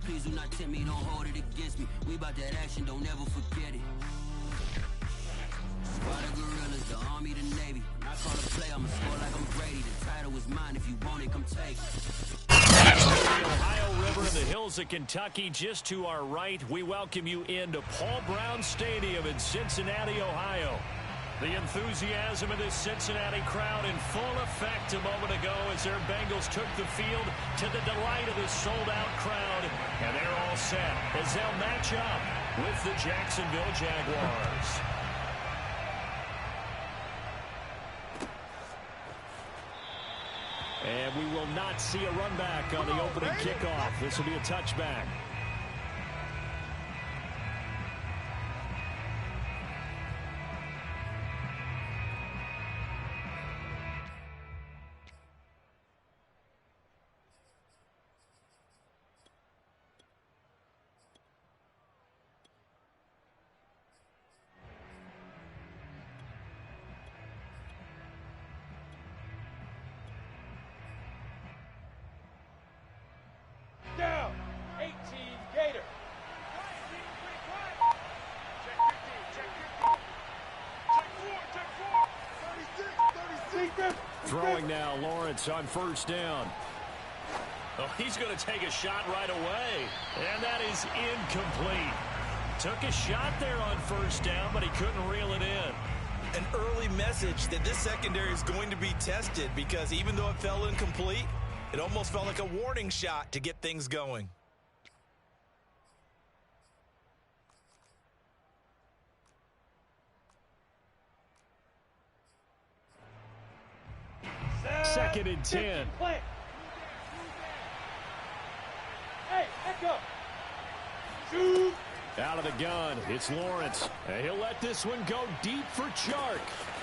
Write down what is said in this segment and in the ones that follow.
Please do not tempt me, don't hold it against me. We about that action, don't ever forget it. Why the gorillas, the army, the navy. When I call a play, I'ma score like I'm Brady. The title is mine, if you want it, come take it. The Ohio River in the hills of Kentucky, just to our right. We welcome you into Paul Brown Stadium in Cincinnati, Ohio. The enthusiasm of this Cincinnati crowd in full effect a moment ago as their Bengals took the field to the delight of this sold-out crowd. And they're all set as they'll match up with the Jacksonville Jaguars. And we will not see a run back on the opening kickoff. This will be a touchback. Down, 18 Gator. Check 4, 36. Throwing now, Lawrence on first down. Oh, he's going to take a shot right away. And that is incomplete. Took a shot there on first down, but he couldn't reel it in. An early message that this secondary is going to be tested because even though it fell incomplete, it almost felt like a warning shot to get things going. Second and 10. Hey, back up. Shoot. Out of the gun, it's Lawrence. And he'll let this one go deep for Chark.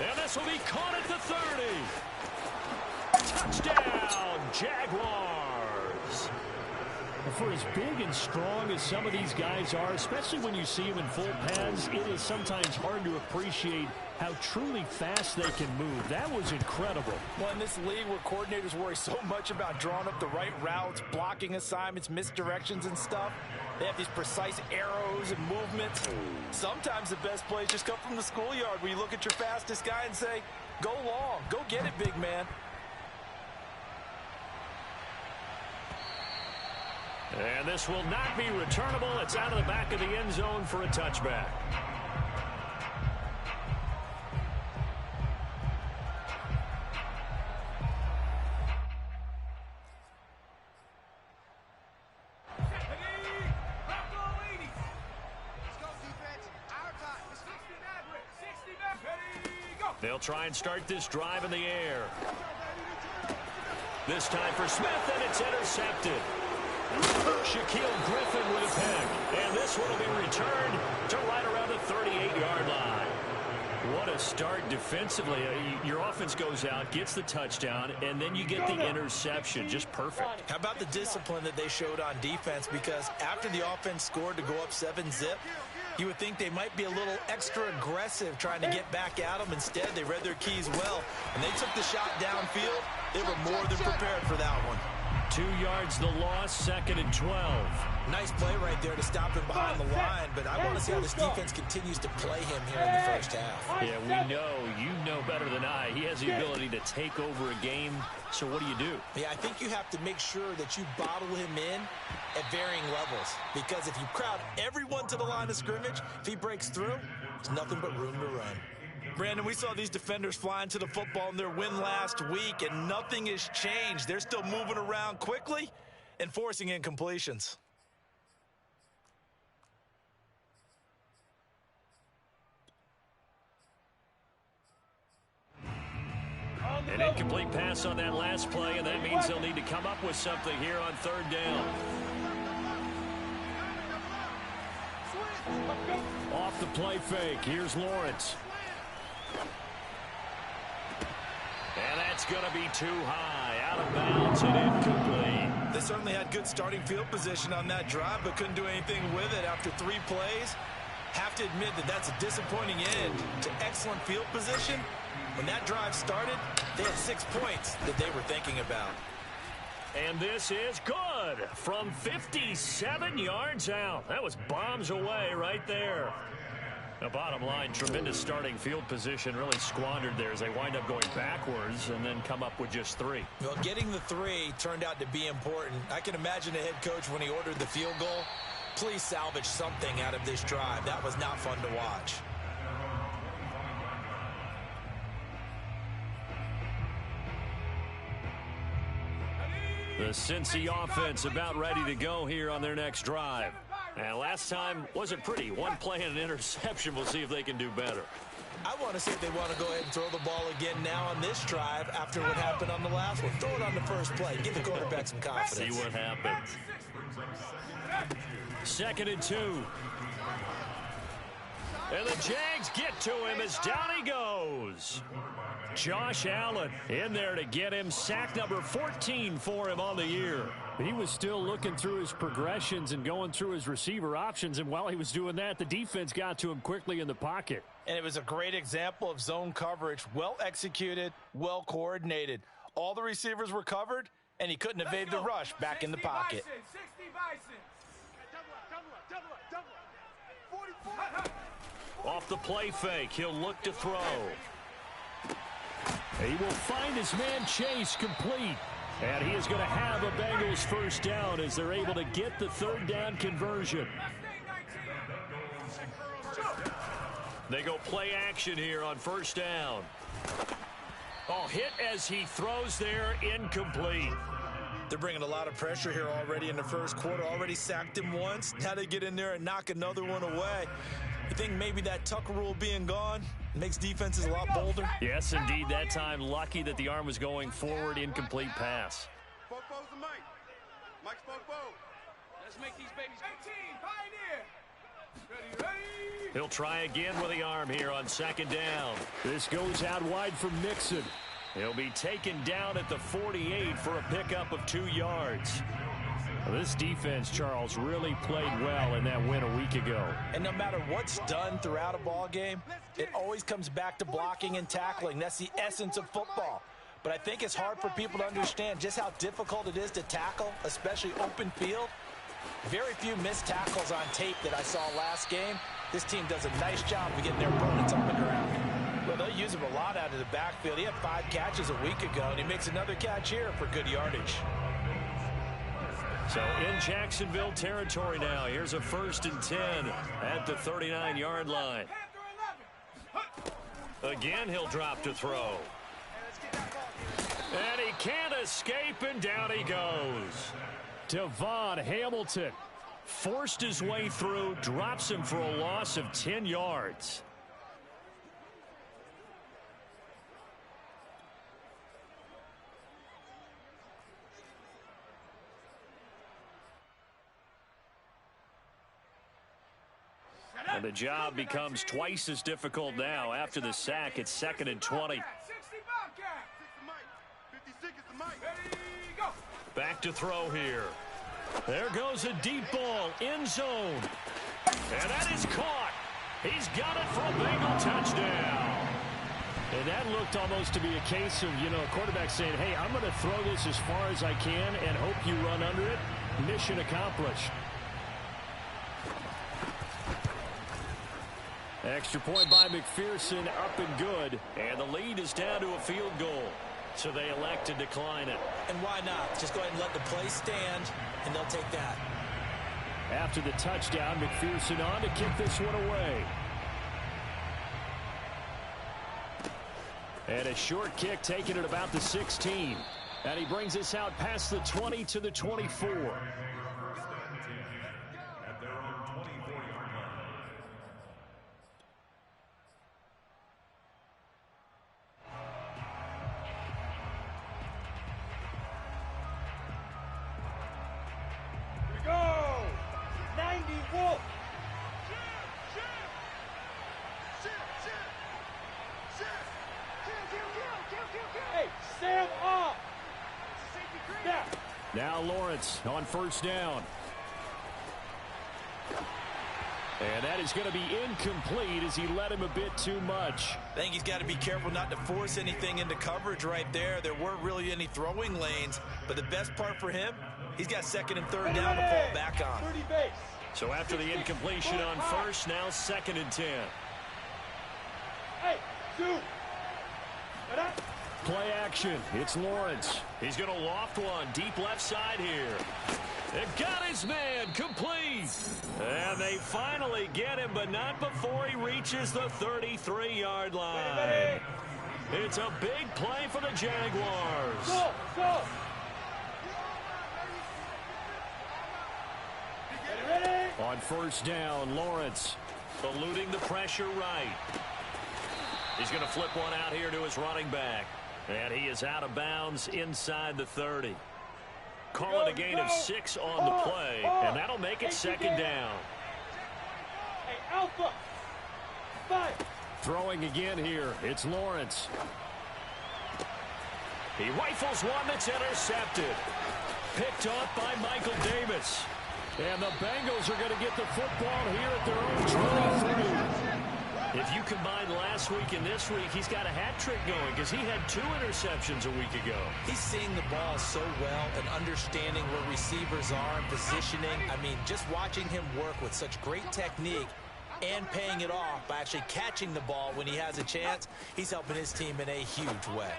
And this will be caught at the 30. Touchdown, Jaguars. For as big and strong as some of these guys are, especially when you see them in full pads, it is sometimes hard to appreciate how truly fast they can move. That was incredible. Well, in this league where coordinators worry so much about drawing up the right routes, blocking assignments, misdirections and stuff, they have these precise arrows and movements. Sometimes the best plays just come from the schoolyard where you look at your fastest guy and say, go long, go get it, big man. And this will not be returnable. It's out of the back of the end zone for a touchback. They'll try and start this drive in the air. This time for Smith, and it's intercepted. Shaquille Griffin with a pick. And this one will be returned to right around the 38-yard line. What a start defensively. Your offense goes out, gets the touchdown, and then you get the interception. Just perfect. How about the discipline that they showed on defense? Because after the offense scored to go up 7-zip, you would think they might be a little extra aggressive trying to get back at them. Instead, they read their keys well, and they took the shot downfield. They were more than prepared for that one. 2 yards the loss, second and 12. Nice play right there to stop him behind the line, but I want to see how this defense continues to play him here in the first half. Yeah, we know. You know better than I. He has the ability to take over a game, so what do? Yeah, I think you have to make sure that you bottle him in at varying levels, because if you crowd everyone to the line of scrimmage, if he breaks through, there's nothing but room to run. Brandon, we saw these defenders flying to the football in their win last week, and nothing has changed. They're still moving around quickly and forcing incompletions. An incomplete pass on that last play, and that means they'll need to come up with something here on third down. Off the play fake, here's Lawrence. And that's going to be too high, out of bounds and incomplete. They certainly had good starting field position on that drive, but couldn't do anything with it after 3 plays. Have to admit that that's a disappointing end to excellent field position. When that drive started, they had 6 points that they were thinking about. And this is good from 57 yards out. That was bombs away right there. The bottom line, tremendous starting field position, really squandered there as they wind up going backwards and then come up with just 3. Well, getting the 3 turned out to be important. I can imagine the head coach when he ordered the field goal. Please salvage something out of this drive. That was not fun to watch. The Cincy offense about ready to go here on their next drive. And last time wasn't pretty. One play and an interception. We'll see if they can do better. I want to see if they want to go ahead and throw the ball again now on this drive after what happened on the last one. Throw it on the first play. Give the quarterback some confidence. See what happens. 2nd and 2. And the Jags get to him as down he goes. Josh Allen in there to get him. Sack number 14 for him on the year. He was still looking through his progressions and going through his receiver options, and while he was doing that, the defense got to him quickly in the pocket. And it was a great example of zone coverage. Well executed, well coordinated. All the receivers were covered, and he couldn't evade the rush back in the pocket. 60 Bison. Double. Off the play fake, he'll look to throw. He will find his man Chase complete. And he is going to have a Bengals first down as they're able to get the 3rd down conversion. They go play action here on 1st down. Oh, hit as he throws there, incomplete. They're bringing a lot of pressure here already in the first quarter. Already sacked him once. Now they get in there and knock another one away. You think maybe that Tucker rule being gone makes defenses a lot bolder? Yes, indeed. That time, lucky that the arm was going forward, incomplete pass. Fofo's the Mike. Mike's Fofo. Let's make these babies 18, Pioneer. Ready. He'll try again with the arm here on 2nd down. This goes out wide for Mixon. He'll be taken down at the 48 for a pickup of 2 yards. This defense, Charles, really played well in that win a week ago. And no matter what's done throughout a ball game, it always comes back to blocking and tackling. That's the essence of football. But I think it's hard for people to understand just how difficult it is to tackle, especially open field. Very few missed tackles on tape that I saw last game. This team does a nice job of getting their opponents on the ground. Well, they'll use him a lot out of the backfield. He had 5 catches a week ago, and he makes another catch here for good yardage. So in Jacksonville territory now. Here's a 1st and 10 at the 39-yard line. Again, he'll drop to throw. And he can't escape, and down he goes. Devon Hamilton forced his way through, drops him for a loss of 10 yards. And the job becomes twice as difficult now. After the sack, it's 2nd and 20. Back to throw here. There goes a deep ball, end zone. And that is caught. He's got it for a Bengal touchdown. And that looked almost to be a case of, a quarterback saying, hey, I'm going to throw this as far as I can and hope you run under it. Mission accomplished. Extra point by McPherson, up and good. And the lead is down to a field goal. So they elect to decline it. And why not? Just go ahead and let the play stand, and they'll take that. After the touchdown, McPherson on to kick this one away. And a short kick taken at about the 16. And he brings us out past the 20 to the 24. Now Lawrence on 1st down. And that is going to be incomplete as he led him a bit too much. I think he's got to be careful not to force anything into coverage right there. There weren't really any throwing lanes, but the best part for him, he's got second and third down to fall back on. So after the incompletion on first, now 2nd and 10. Play action. It's Lawrence. He's going to loft one deep left side here. It got his man complete. And they finally get him, but not before he reaches the 33-yard line. It's a big play for the Jaguars. On first down, Lawrence. Eluding the pressure right. He's going to flip one out here to his running back. And he is out of bounds inside the 30. Call it a gain of 6 on the play, and that'll make it 2nd down. Throwing again here. It's Lawrence. He rifles one that's intercepted. Picked off by Michael Davis. And the Bengals are going to get the football here at their own 23. If you combine last week and this week, he's got a hat trick going because he had 2 interceptions a week ago. He's seeing the ball so well and understanding where receivers are and positioning. I mean, just watching him work with such great technique and paying it off by actually catching the ball when he has a chance, he's helping his team in a huge way.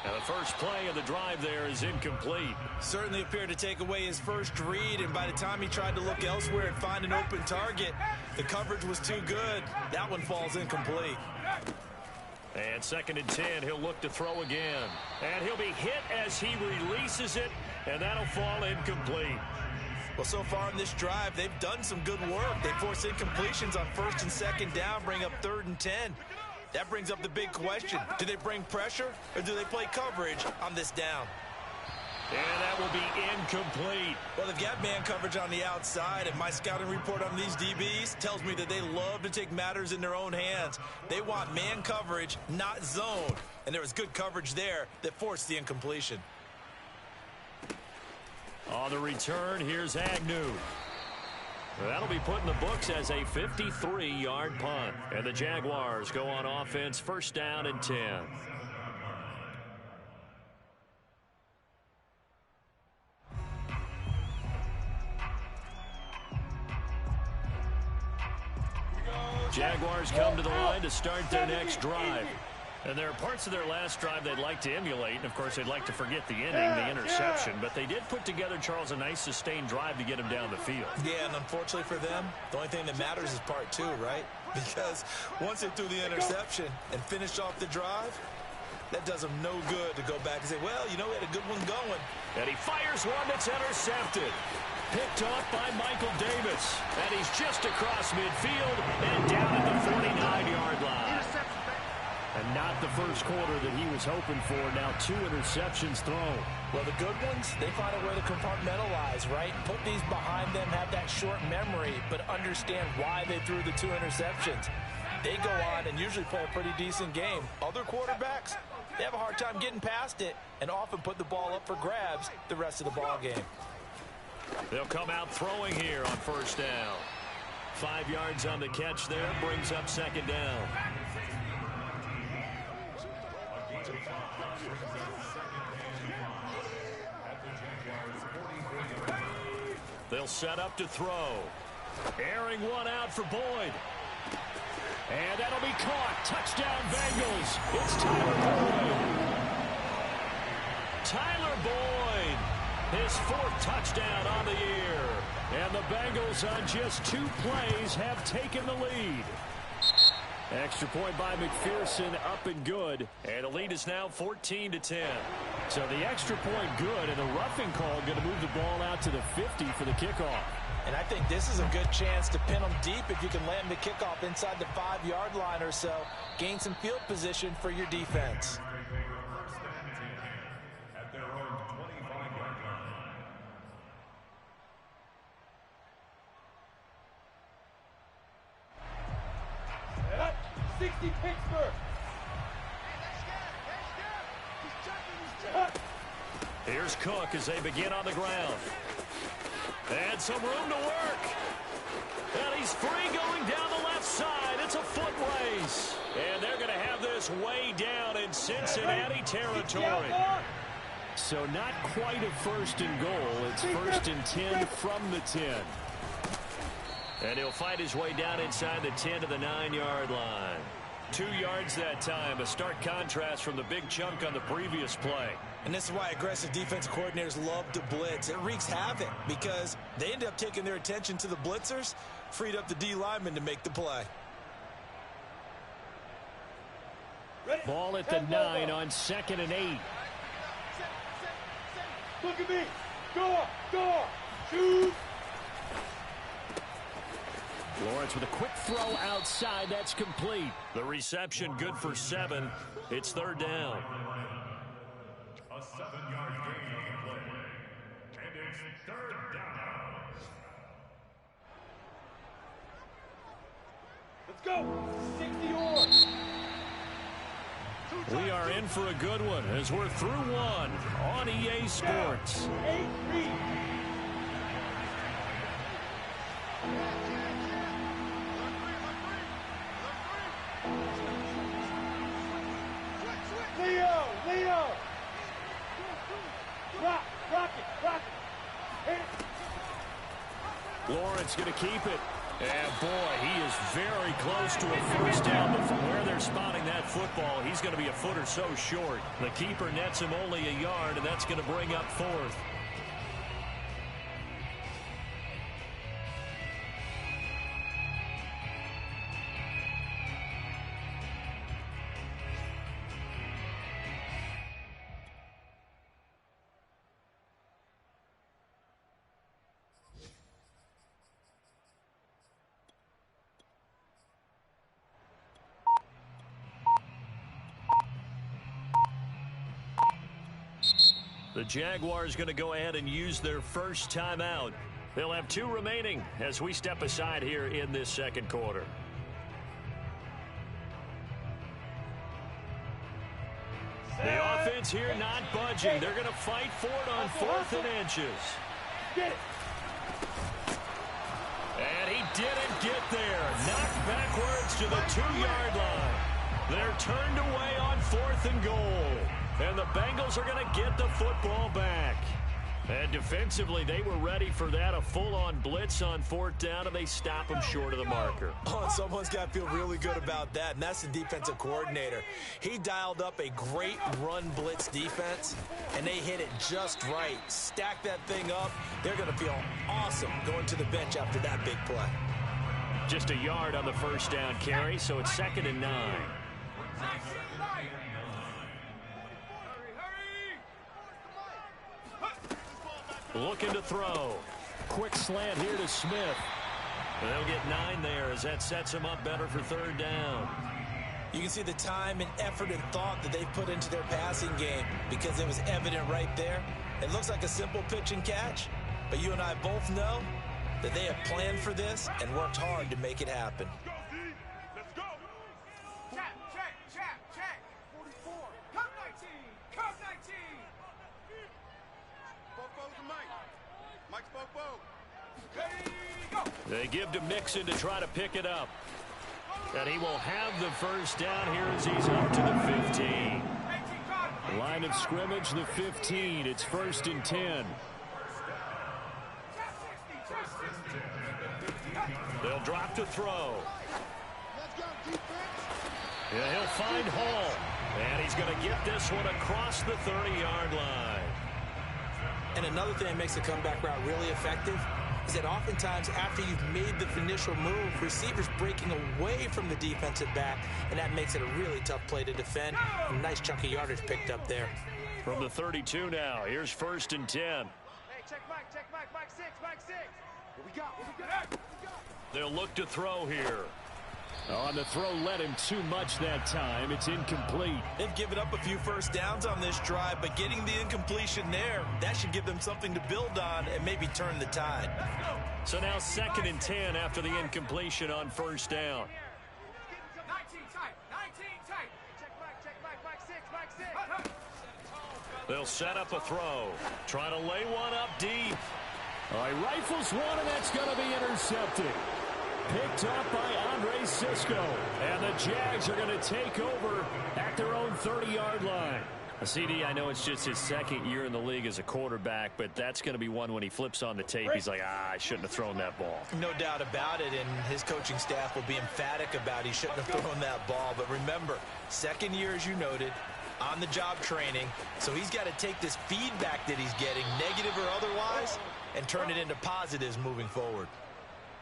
Now the first play of the drive there is incomplete. Certainly appeared to take away his first read, and by the time he tried to look elsewhere and find an open target, the coverage was too good. That one falls incomplete. And 2nd and 10, he'll look to throw again. And he'll be hit as he releases it, and that'll fall incomplete. Well, so far in this drive, they've done some good work. They force incompletions on 1st and 2nd down, bring up 3rd and 10. That brings up the big question. Do they bring pressure or do they play coverage on this down? And that will be incomplete. Well, they've got man coverage on the outside, and my scouting report on these DBs tells me that they love to take matters in their own hands. They want man coverage, not zone. And there was good coverage there that forced the incompletion. On the return, here's Agnew. That'll be put in the books as a 53-yard punt. And the Jaguars go on offense, 1st down and 10. Jaguars come to the line to start their next drive. And there are parts of their last drive they'd like to emulate. And, of course, they'd like to forget the inning, the interception. But they did put together, Charles, a nice sustained drive to get him down the field. Yeah, and unfortunately for them, the only thing that matters is part 2, right? Because once they threw the interception and finished off the drive, that does them no good to go back and say, well, you know, we had a good one going. And he fires one that's intercepted. Picked off by Michael Davis. And he's just across midfield and down at the 49-yard line. And not the first quarter that he was hoping for. Now 2 interceptions thrown. Well, the good ones, they find a way to compartmentalize, right? Put these behind them, have that short memory, but understand why they threw the 2 interceptions. They go on and usually play a pretty decent game. Other quarterbacks, they have a hard time getting past it and often put the ball up for grabs the rest of the ball game. They'll come out throwing here on 1st down. 5 yards on the catch there, brings up 2nd down. They'll set up to throw. Airing one out for Boyd. And that'll be caught. Touchdown, Bengals. It's Tyler Boyd. Tyler Boyd, his 4th touchdown on the year. And the Bengals on just 2 plays have taken the lead. Extra point by McPherson, up and good. And the lead is now 14-10. So the extra point good, and the roughing call going to move the ball out to the 50 for the kickoff. And I think this is a good chance to pin them deep if you can land the kickoff inside the 5-yard line or so. Gain some field position for your defense. At their own 25-yard line. 60 Pittsburgh. Here's Cook as they begin on the ground. And some room to work. And he's free going down the left side. It's a foot race. And they're going to have this way down in Cincinnati territory. So not quite a first and goal. It's first and 10 from the 10. And he'll fight his way down inside the 10 to the 9-yard line. 2 yards that time, a stark contrast from the big chunk on the previous play. And this is why aggressive defensive coordinators love to blitz. It wreaks havoc because they end up taking their attention to the blitzers, freed up the D lineman to make the play. Ball at the 9 on 2nd and 8. Look at me. Go. Shoot. Lawrence with a quick throw outside. That's complete. The reception good for 7. It's 3rd down. A 7-yard gain on the play. And it's 3rd down. Let's go. 60 yards. We are in for a good one as we're through one on EA Sports. 8-3. Leo! Rock it! Hit it! Lawrence going to keep it. And boy, he is very close to a first down, but from where they're spotting that football, he's going to be a foot or so short. The keeper nets him only a yard, and that's going to bring up 4th. The Jaguars going to go ahead and use their first timeout. They'll have 2 remaining as we step aside here in this second quarter. The offense here not budging. They're going to fight for it on 4th and inches. Get it! And he didn't get there. Knocked backwards to the 2-yard line. They're turned away on 4th and goal. And the Bengals are going to get the football back. And defensively, they were ready for that. A full-on blitz on 4th down, and they stop them short of the marker. Oh, someone's got to feel really good about that, and that's the defensive coordinator. He dialed up a great run blitz defense, and they hit it just right. Stack that thing up. They're going to feel awesome going to the bench after that big play. Just a yard on the first down carry, so it's 2nd and 9. Looking to throw. Quick slant here to Smith. They'll get 9 there as that sets him up better for 3rd down. You can see the time and effort and thought that they've put into their passing game because it was evident right there. It looks like a simple pitch and catch, but you and I both know that they have planned for this and worked hard to make it happen. Let's go! Check! 44. Come 19! Come 19! Bofo's and Mike. Mike's Bofo. Ready, go! They give to Mixon to try to pick it up. And he will have the first down here as he's up to the 15. Line of scrimmage, the 15. It's 1st and 10. They'll drop to throw. Yeah, he'll find Hall. And he's going to get this one across the 30-yard line. And another thing that makes the comeback route really effective is that oftentimes after you've made the initial move, receivers breaking away from the defensive back, and that makes it a really tough play to defend. A nice chunk of yardage picked up there. From the 32 now, here's 1st and 10. Hey, check Mike, Mike 6. What we got? They'll look to throw here. Oh, and the throw led him too much that time. It's incomplete. They've given up a few first downs on this drive, but getting the incompletion there, that should give them something to build on and maybe turn the tide. So now 2nd and 10 after the incompletion on 1st down. 19 tight. Check Mike 6. They'll set up a throw. Trying to lay one up deep. All right, rifles one, and that's going to be intercepted. Picked up by Andre Sisco. And the Jags are going to take over at their own 30-yard line. CD, I know it's just his second year in the league as a quarterback, but that's going to be one when he flips on the tape. He's like, I shouldn't have thrown that ball. No doubt about it, and his coaching staff will be emphatic about he shouldn't have thrown that ball. But remember, second year, as you noted, on-the-job training, so he's got to take this feedback that he's getting, negative or otherwise, and turn it into positives moving forward.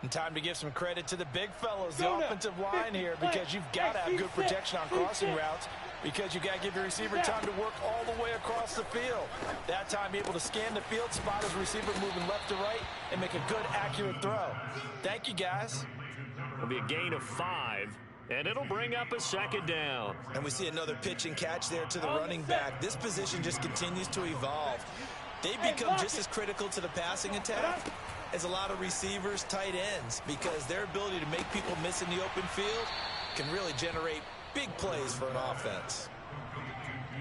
And time to give some credit to the big fellows, the offensive line here, because you've got to have good protection on crossing routes, because you got to give your receiver time to work all the way across the field. That time able to scan the field, spot his receiver moving left to right, and make a good, accurate throw. Thank you, guys. It'll be a gain of 5, and it'll bring up a second down. And we see another pitch and catch there to the running back. This position just continues to evolve. They become just as critical to the passing attack as a lot of receivers, tight ends, because their ability to make people miss in the open field can really generate big plays for an offense.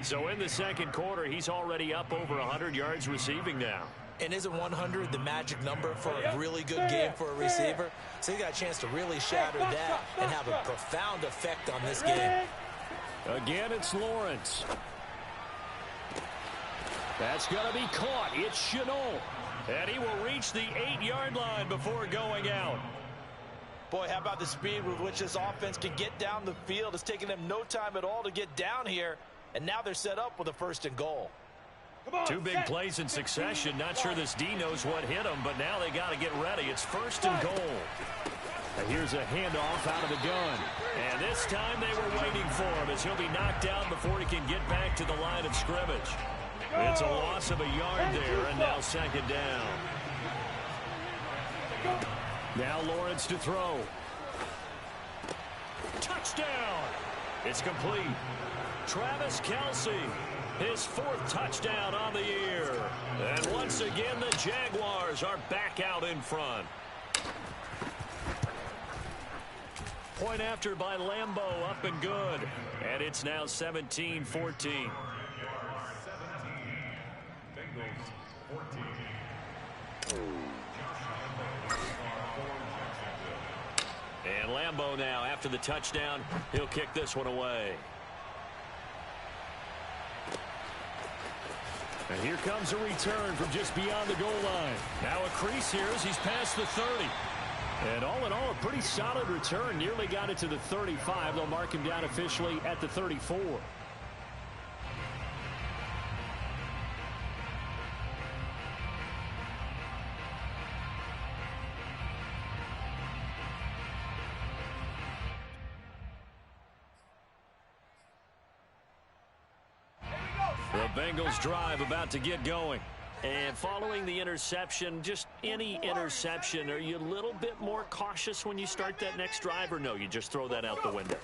So in the second quarter, he's already up over 100 yards receiving now. And isn't 100 the magic number for a really good game for a receiver? So he got a chance to really shatter that and have a profound effect on this game. Again, it's Lawrence. That's going to be caught. It's Chenault. And he will reach the 8-yard line before going out. Boy, how about the speed with which this offense can get down the field? It's taken them no time at all to get down here, and now they're set up with a 1st and goal. Two big plays in succession. Not sure this D knows what hit him, but now they got to get ready. It's 1st and goal. And here's a handoff out of the gun. And this time they were waiting for him as he'll be knocked down before he can get back to the line of scrimmage. It's a loss of a yard there, and now second down. Now Lawrence to throw. Touchdown! It's complete. Travis Kelce, his 4th touchdown on the year. And once again, the Jaguars are back out in front. Point after by Lambeau, up and good. And it's now 17-14. 17, Bengals 14. And Lambeau now, after the touchdown, he'll kick this one away. And here comes a return from just beyond the goal line. Now a crease here as he's past the 30. And all in all, a pretty solid return. Nearly got it to the 35. They'll mark him down officially at the 34. The Bengals drive about to get going. And following the interception, just any interception, are you a little bit more cautious when you start that next drive, or no, you just throw that out the window?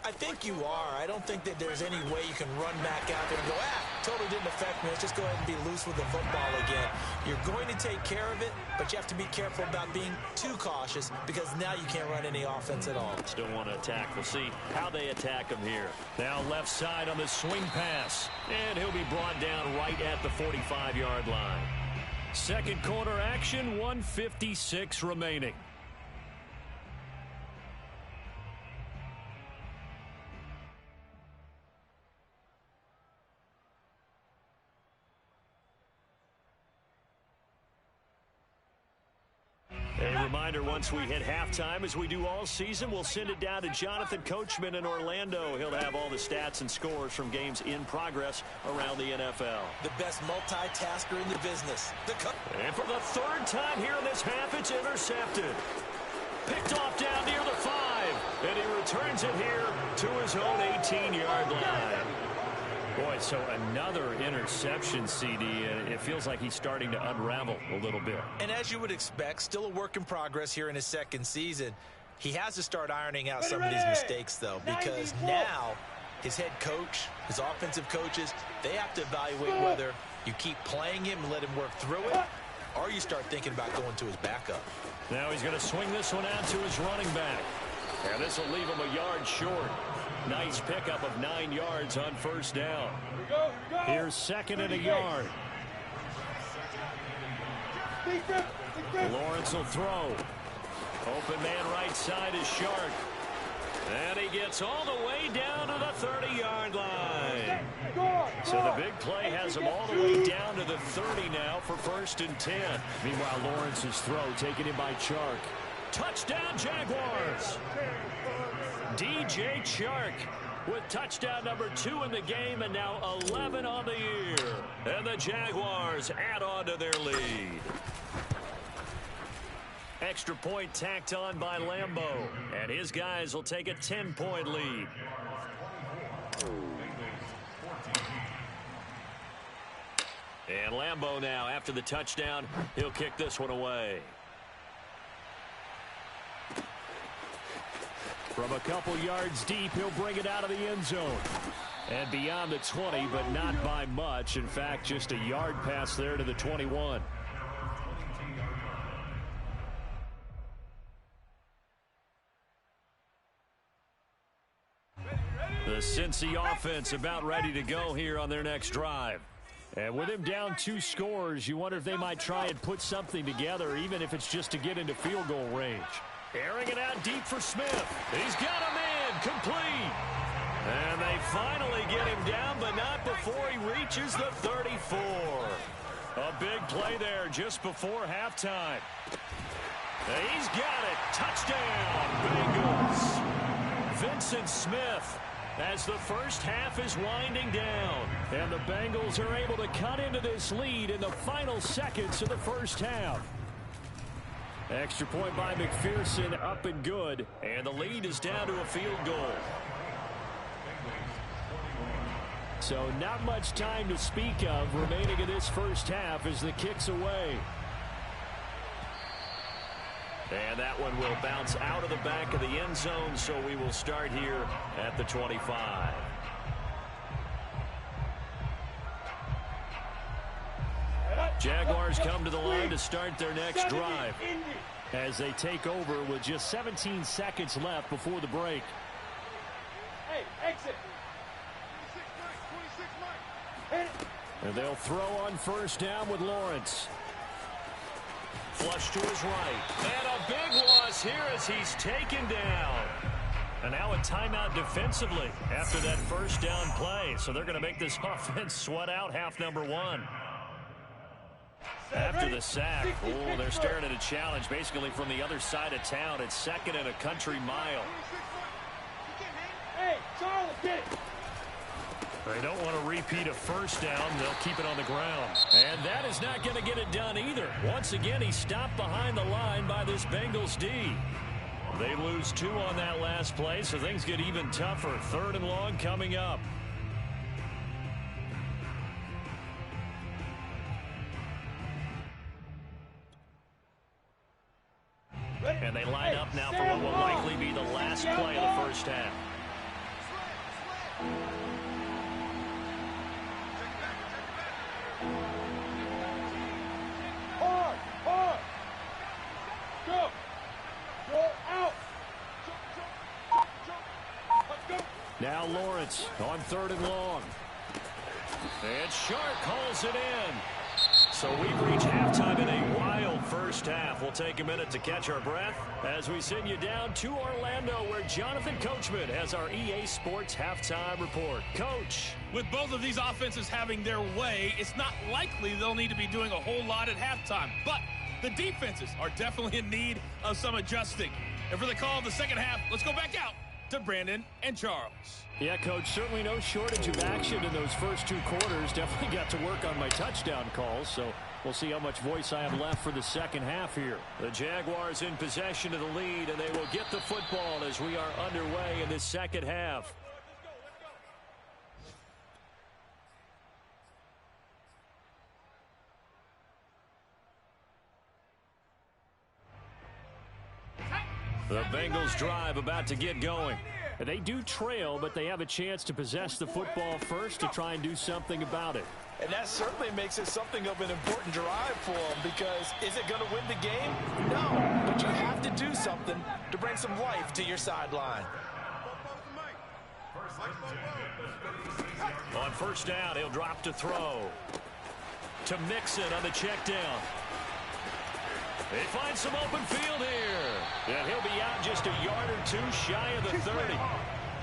I think you are. I don't think that there's any way you can run back out there and go, totally didn't affect me. Let's just go ahead and be loose with the football again. You're going to take care of it, but you have to be careful about being too cautious because now you can't run any offense at all. Still want to attack. We'll see how they attack him here. Now left side on the swing pass, and he'll be brought down right at the 45-yard line. Second quarter action, 1:56 remaining. A reminder, once we hit halftime, as we do all season, we'll send it down to Jonathan Coachman in Orlando. He'll have all the stats and scores from games in progress around the NFL. The best multitasker in the business. And for the 3rd time here in this half, it's intercepted. Picked off down near the 5, and he returns it here to his own 18-yard line. Boy, so another interception, CD, and it feels like he's starting to unravel a little bit. And as you would expect, still a work in progress here in his second season. He has to start ironing out some of these mistakes, though, because now his head coach, his offensive coaches, they have to evaluate whether you keep playing him and let him work through it, or you start thinking about going to his backup. Now he's going to swing this one out to his running back. And this will leave him a yard short. Nice pickup of 9 yards on first down. Here's 2nd and a yard. Lawrence will throw. Open man right side is Shark. And he gets all the way down to the 30-yard line. So the big play has him all the way down to the 30 now for 1st and 10. Meanwhile, Lawrence's throw taken in by Shark. Touchdown, Jaguars! DJ Chark with touchdown number 2 in the game and now 11 on the year. And the Jaguars add on to their lead. Extra point tacked on by Lambeau. And his guys will take a 10-point lead. And Lambeau now, after the touchdown, he'll kick this one away. From a couple yards deep, he'll bring it out of the end zone. And beyond the 20, but not by much. In fact, just a yard pass there to the 21. The Cincy offense about ready to go here on their next drive. And with him down 2 scores, you wonder if they might try and put something together, even if it's just to get into field goal range. Airing it out deep for Smith. He's got him in, complete. And they finally get him down, but not before he reaches the 34. A big play there just before halftime. He's got it. Touchdown, Bengals. Vincent Smith, as the first half is winding down. And the Bengals are able to cut into this lead in the final seconds of the first half. Extra point by McPherson, up and good. And the lead is down to a field goal. So not much time to speak of remaining in this first half as the kick's away. And that one will bounce out of the back of the end zone, so we will start here at the 25. Jaguars come to the line to start their next drive as they take over with just 17 seconds left before the break. Hey, exit. And they'll throw on first down with Lawrence. Flush to his right. And a big loss here as he's taken down. And now a timeout defensively after that first down play. So they're going to make this offense sweat out half number 1. After the sack, they're staring at a challenge basically from the other side of town. It's 2nd and a country mile. Hey, Charlie, get it. They don't want to repeat a first down. They'll keep it on the ground. And that is not going to get it done either. Once again, he stopped behind the line by this Bengals D. They lose 2 on that last play, so things get even tougher. 3rd and long coming up. And they line up now for what will likely be the last play of the first half. Hard. Go out. Let's go. Now Lawrence on 3rd and long. And Shark calls it in. So we've reached halftime in a wild first half. We'll take a minute to catch our breath as we send you down to Orlando, where Jonathan Coachman has our EA Sports halftime report. Coach. With both of these offenses having their way, it's not likely they'll need to be doing a whole lot at halftime. But the defenses are definitely in need of some adjusting. And for the call of the second half, let's go back out to Brandon and Charles. Yeah, Coach, certainly no shortage of action in those first 2 quarters. Definitely got to work on my touchdown calls, so we'll see how much voice I have left for the second half here. The Jaguars in possession of the lead, and they will get the football as we are underway in this second half. The Bengals drive about to get going. They do trail, but they have a chance to possess the football first to try and do something about it. And that certainly makes it something of an important drive for them, because is it going to win the game? No, but you have to do something to bring some life to your sideline. On first down, he'll drop to throw. To Mixon on the check down. They find some open field here. And he'll be out just a yard or two shy of the 30.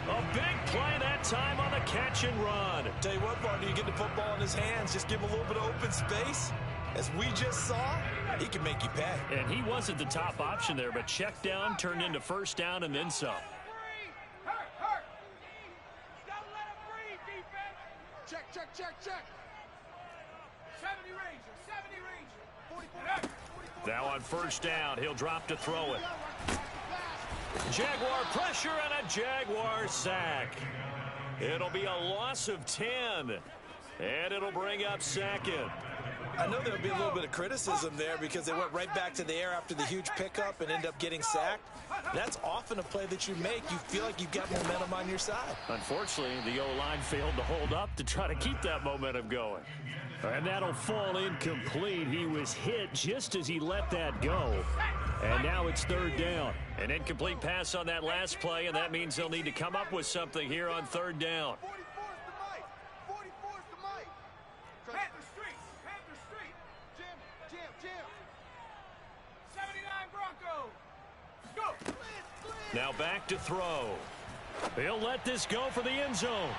A big play that time on the catch and run. Tell you what, partner, you get the football in his hands, just give him a little bit of open space. As we just saw, he can make you pay. And he wasn't the top option there, but check down turned into first down and then some. Hurt. Don't let him breathe, defense. Check. 70 Ranger. 44. Now on first down, he'll drop to throw it. Jaguar pressure and a Jaguar sack. It'll be a loss of 10. And it'll bring up second. I know there'll be a little bit of criticism there because they went right back to the air after the huge pickup and end up getting sacked. That's often a play that you make. You feel like you've got momentum on your side. Unfortunately, the O-line failed to hold up to try to keep that momentum going. And that'll fall incomplete. He was hit just as he let that go. And now it's third down. An incomplete pass on that last play, and that means they'll need to come up with something here on third down. 44's the mic. Panther Street. Jim. 79 Broncos. Go. Now back to throw. He'll let this go for the end zone.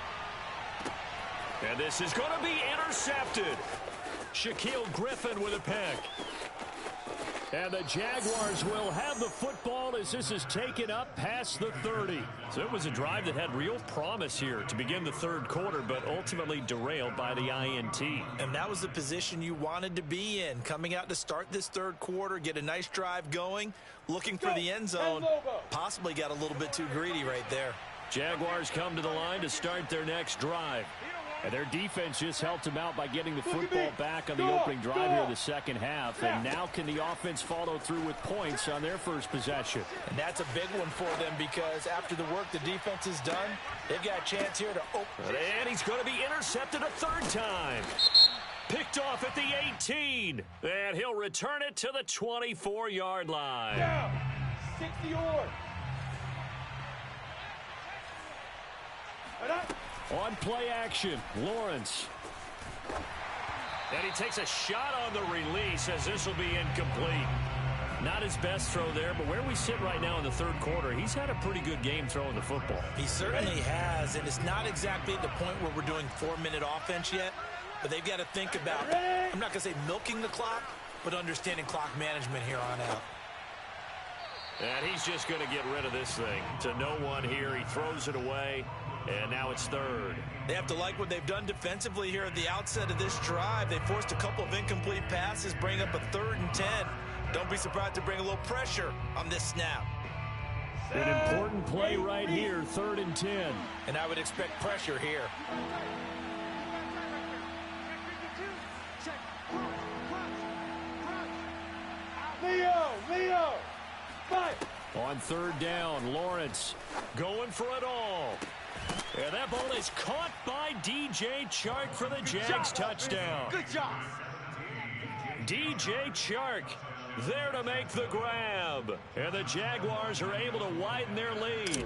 And this is going to be intercepted. Shaquille Griffin with a pick. And the Jaguars will have the football as this is taken up past the 30. So it was a drive that had real promise here to begin the third quarter, but ultimately derailed by the INT. And that was the position you wanted to be in. Coming out to start this third quarter, get a nice drive going, looking for the end zone. Possibly got a little bit too greedy right there. Jaguars come to the line to start their next drive. And their defense just helped them out by getting the football back on the opening drive here in the second half. And now can the offense follow through with points on their first possession? And that's a big one for them because after the work the defense has done, they've got a chance here to open. And he's going to be intercepted a third time. Picked off at the 18. And he'll return it to the 24-yard line. Down. 60 yards. On play action, Lawrence. And he takes a shot on the release as this will be incomplete. Not his best throw there, but where we sit right now in the third quarter, he's had a pretty good game throwing the football. He certainly has, and it's not exactly at the point where we're doing 4-minute offense yet, but they've got to think about, I'm not going to say milking the clock, but understanding clock management here on out. And he's just going to get rid of this thing. To no one here, he throws it away. And now it's third. They have to like what they've done defensively here at the outset of this drive. They forced a couple of incomplete passes, bring up a 3rd and 10. Don't be surprised to bring a little pressure on this snap. An important play right here, 3rd and 10. And I would expect pressure here. Leo, fight. On third down, Lawrence going for it all. And that ball is caught by DJ Chark for the Jags touchdown. Good job. DJ Chark there to make the grab. And the Jaguars are able to widen their lead.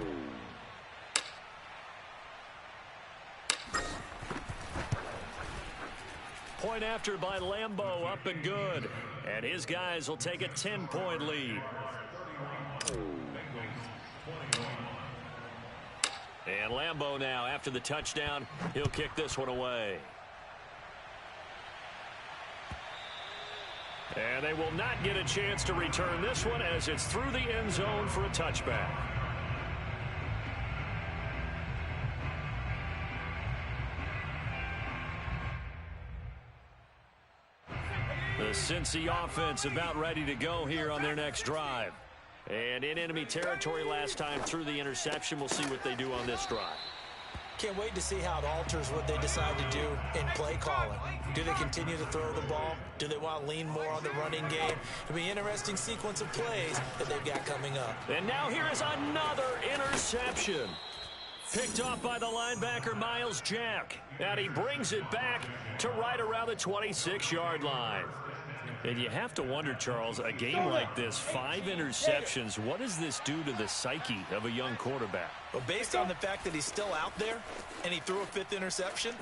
Point after by Lambeau, up and good. And his guys will take a 10-point lead. And Lambeau now, after the touchdown, he'll kick this one away. And they will not get a chance to return this one as it's through the end zone for a touchback. The Cincy offense about ready to go here on their next drive. And in enemy territory last time through the interception. We'll see what they do on this drive. Can't wait to see how it alters what they decide to do in play calling. Do they continue to throw the ball? Do they want to lean more on the running game? It'll be an interesting sequence of plays that they've got coming up. And now here is another interception. Picked off by the linebacker, Miles Jack. And he brings it back to right around the 26-yard line. And you have to wonder, Charles, a game like this, 5 interceptions, what does this do to the psyche of a young quarterback? Well, based on the fact that he's still out there and he threw a 5th interception,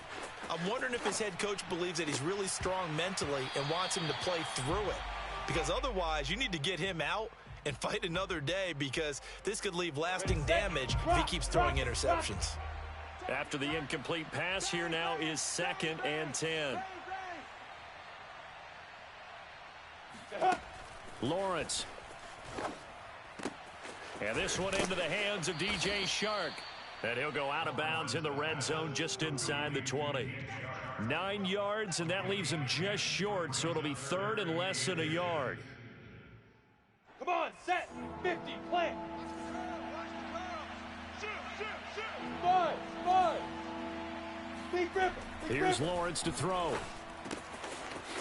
I'm wondering if his head coach believes that he's really strong mentally and wants him to play through it. because otherwise you need to get him out and fight another day, because this could leave lasting damage if he keeps throwing interceptions. After the incomplete pass, here now is 2nd and 10. Lawrence. And this one into the hands of DJ Shark. And he'll go out of bounds in the red zone just inside the 20. 9 yards, and that leaves him just short, so it'll be 3rd and less than a yard. Come on, set, 50, play. Five. Here's Lawrence to throw.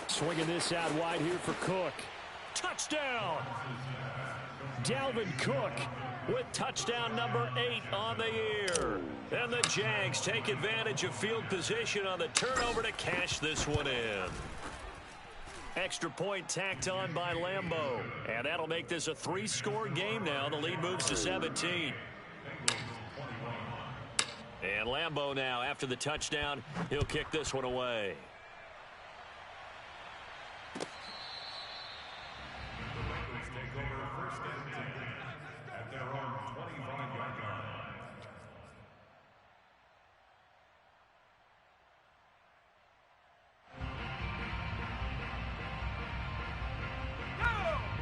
Swinging this out wide here for Cook. Touchdown! Dalvin Cook with touchdown number 8 on the year. And the Jags take advantage of field position on the turnover to cash this one in. Extra point tacked on by Lambeau. And that'll make this a 3-score game now. The lead moves to 17. And Lambeau now, after the touchdown, he'll kick this one away. Take over 1st and 10 at their own 25-yard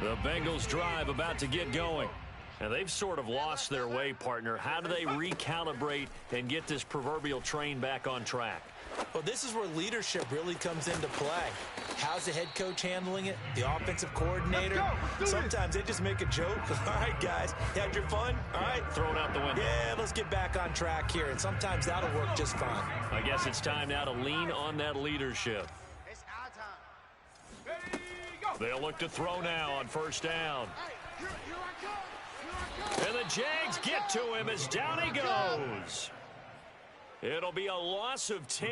line. The Bengals drive about to get going. And they've sort of lost their way, partner. How do they recalibrate and get this proverbial train back on track? Well, this is where leadership really comes into play. How's the head coach handling it? The offensive coordinator? Sometimes they just make a joke. All right, guys, you had your fun? All right. Throw it out the window. Yeah, let's get back on track here. And sometimes that'll work just fine. I guess it's time now to lean on that leadership. It's our time. There you go. They'll look to throw now on 1st down. Here I come. And the Jags get to him as down he goes. It'll be a loss of 10.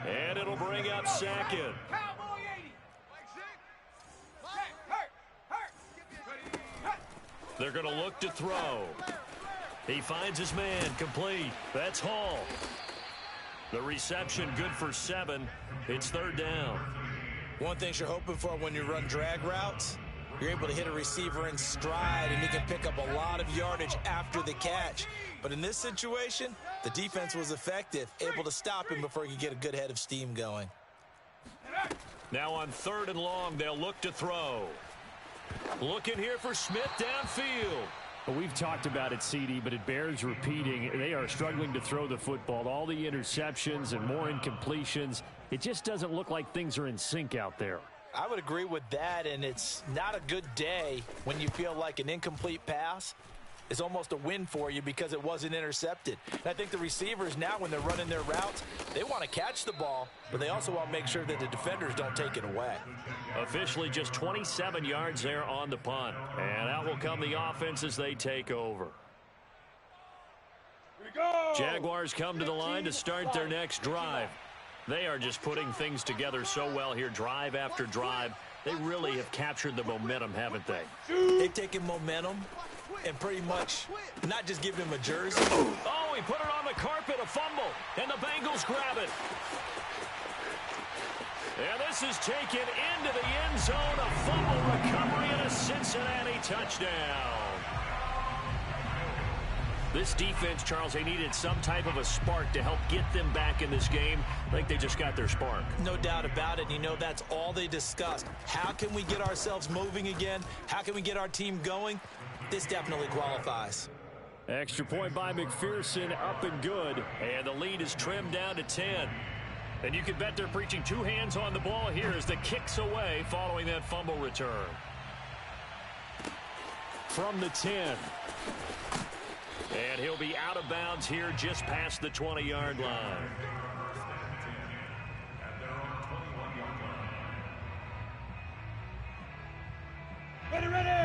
And it'll bring up 2nd. Cowboy 80. They're going to look to throw. He finds his man, complete. That's Hall. The reception good for 7. It's 3rd down. One thing you're hoping for when you run drag routes, you're able to hit a receiver in stride, and you can pick up a lot of yardage after the catch. But in this situation, the defense was effective, able to stop him before he could get a good head of steam going. Now on 3rd and long, they'll look to throw. Looking here for Smith downfield. Well, we've talked about it, CD, but it bears repeating. They are struggling to throw the football. All the interceptions and more incompletions. It just doesn't look like things are in sync out there. I would agree with that, and it's not a good day when you feel like an incomplete pass is almost a win for you because it wasn't intercepted. And I think the receivers now, when they're running their routes, they want to catch the ball, but they also want to make sure that the defenders don't take it away. Officially just 27 yards there on the punt. And out will come the offense as they take over. Here we go. Jaguars come to the line to start their next drive. They are just putting things together so well here, drive after drive. They really have captured the momentum, haven't they? They've taken momentum and pretty much not just given him a jersey. Oh, he put it on the carpet, a fumble, and the Bengals grab it. And this is taken into the end zone, a fumble recovery and a Cincinnati touchdown. This defense, Charles, they needed some type of a spark to help get them back in this game. I think they just got their spark. No doubt about it. And you know, that's all they discussed. How can we get ourselves moving again? How can we get our team going? This definitely qualifies. Extra point by McPherson, up and good. And the lead is trimmed down to 10. And you can bet they're preaching 2 hands on the ball here as the kick's away following that fumble return. From the 10. And he'll be out of bounds here just past the 20-yard line.